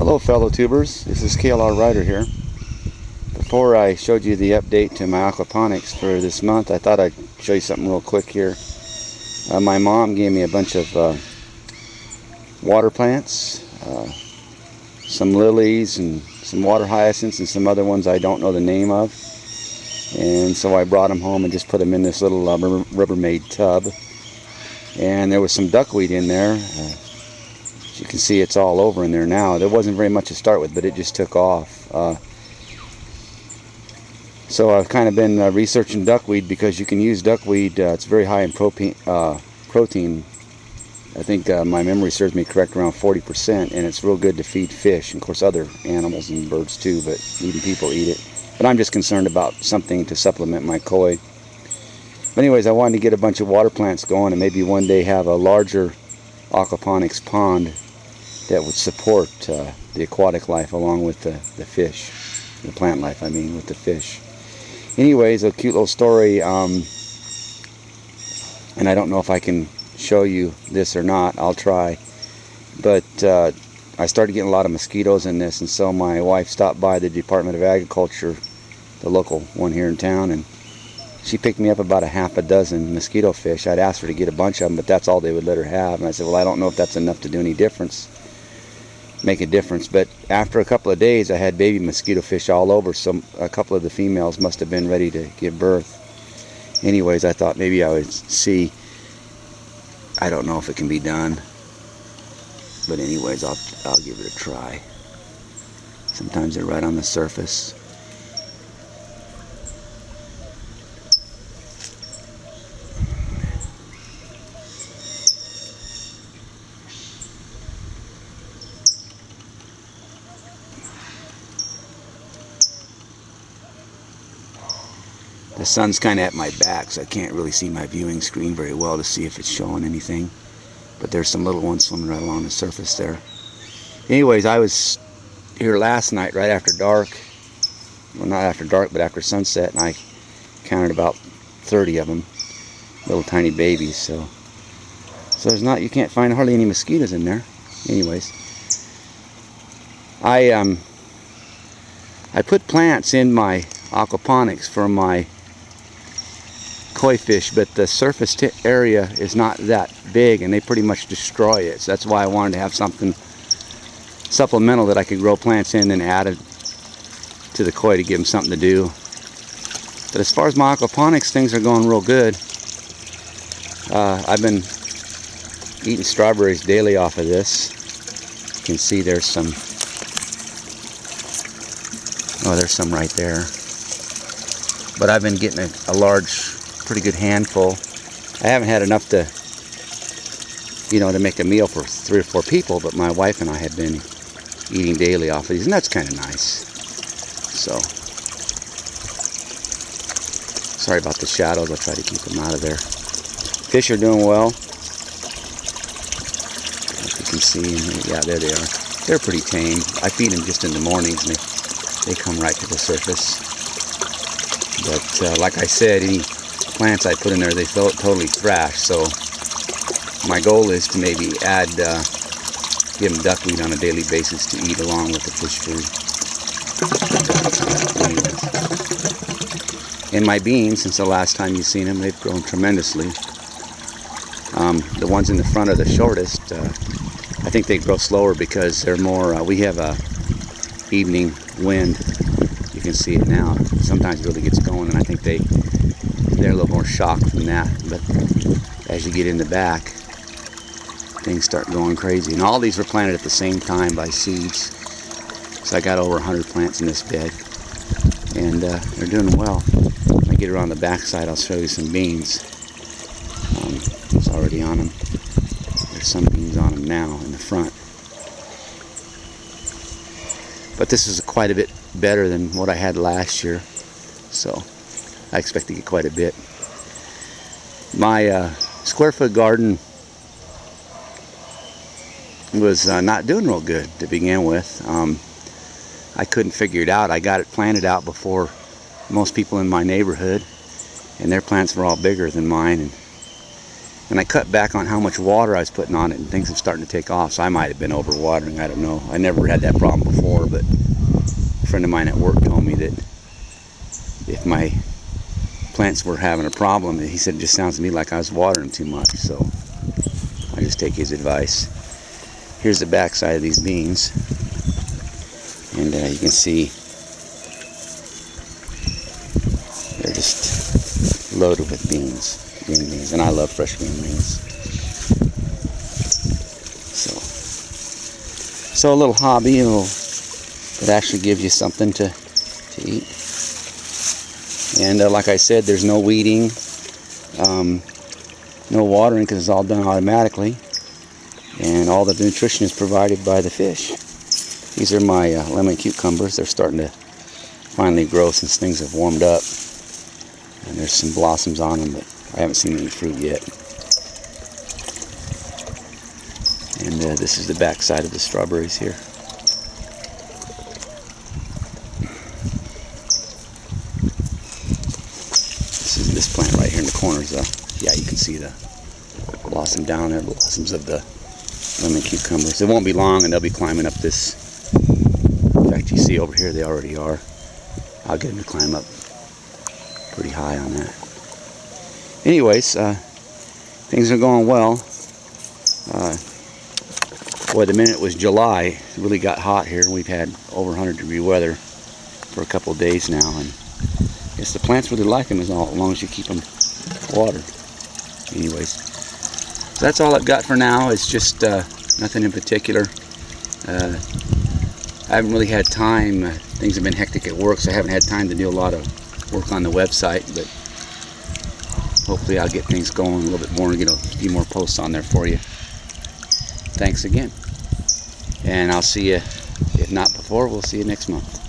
Hello fellow tubers, this is KLR Ryder here. Before I showed you the update to my aquaponics for this month, I thought I'd show you something real quick here. My mom gave me a bunch of water plants, some lilies and some water hyacinths and some other ones I don't know the name of. And so I brought them home and just put them in this little Rubbermaid tub. And there was some duckweed in there. You can see it's all over in there now. There wasn't very much to start with, but it just took off. So I've kind of been researching duckweed because you can use duckweed. It's very high in protein. I think my memory serves me correct, around 40%, and it's real good to feed fish, and of course other animals and birds too, but even people eat it. But I'm just concerned about something to supplement my koi. But anyways, I wanted to get a bunch of water plants going and maybe one day have a larger aquaponics pond that would support the aquatic life along with the fish. The plant life, I mean, with the fish. Anyways, a cute little story, and I don't know if I can show you this or not. I'll try. But I started getting a lot of mosquitoes in this, and so my wife stopped by the Department of Agriculture, the local one here in town, and she picked me up about a half a dozen mosquito fish. I'd asked her to get a bunch of them, but that's all they would let her have. And I said, well, I don't know if that's enough to do any difference, make a difference. But after a couple of days, I had baby mosquito fish all over, so a couple of the females must have been ready to give birth. Anyways, I thought maybe I would see. I don't know if it can be done, but anyways, I'll give it a try. Sometimes they're right on the surface. The sun's kind of at my back, so I can't really see my viewing screen very well to see if it's showing anything. But there's some little ones swimming right along the surface there. Anyways, I was here last night right after dark. Well, not after dark, but after sunset, and I counted about 30 of them, little tiny babies. So there's not, you can't find hardly any mosquitoes in there. Anyways, I put plants in my aquaponics for my koi fish, but the surface area is not that big and they pretty much destroy it. So that's why I wanted to have something supplemental that I could grow plants in and add it to the koi to give them something to do. But as far as my aquaponics, things are going real good. I've been eating strawberries daily off of this. You can see there's some, oh, there's some right there. But I've been getting a large, pretty good handful. I haven't had enough to, to make a meal for 3 or 4 people, but my wife and I have been eating daily off of these, and that's kind of nice. So, sorry about the shadows. I'll try to keep them out of there. Fish are doing well. As you can see, yeah, there they are. They're pretty tame. I feed them just in the mornings, and they come right to the surface. But like I said, any plants I put in there, they totally thrash. So my goal is to maybe add, give them duckweed on a daily basis to eat along with the fish food. And my beans, since the last time you've seen them, they've grown tremendously. The ones in the front are the shortest. I think they grow slower because they're more, we have a evening wind. You can see it now. Sometimes it really gets going, and I think they're a little more shocked from that. But as you get in the back, things start going crazy. And all these were planted at the same time by seeds. So I got over 100 plants in this bed, and they're doing well. When I get around the back side, I'll show you some beans. It's already on them. There's some beans on them now in the front. But this is quite a bit better than what I had last year, so I expect to get quite a bit. My square foot garden was not doing real good to begin with. I couldn't figure it out. I got it planted out before most people in my neighborhood, and their plants were all bigger than mine, and And I cut back on how much water I was putting on it, and things are starting to take off. So I might have been overwatering, I don't know. I never had that problem before, but a friend of mine at work told me that if my plants were having a problem, he said it just sounds to me like I was watering too much. So I just take his advice. Here's the back side of these beans, and you can see they're just loaded with beans. Green beans, and I love fresh green beans. So a little hobby, it actually gives you something to eat. And like I said, there's no weeding, no watering, because it's all done automatically, and all the nutrition is provided by the fish. These are my lemon cucumbers. They're starting to finally grow since things have warmed up, and there's some blossoms on them, but I haven't seen any fruit yet. And this is the back side of the strawberries here. This is this plant right here in the corners. Yeah, you can see the blossom down there, blossoms of the lemon cucumbers. It won't be long and they'll be climbing up this. In fact, you see over here they already are. I'll get them to climb up pretty high on that. Anyways, things are going well. Boy, the minute it was July, it really got hot here. We've had over 100-degree weather for a couple of days now, and I guess the plants really like them as long as you keep them watered. Anyways, so that's all I've got for now. It's just nothing in particular. I haven't really had time. Things have been hectic at work, so I haven't had time to do a lot of work on the website, but hopefully I'll get things going a little bit more and get a few more posts on there for you. Thanks again. And I'll see you, if not before, we'll see you next month.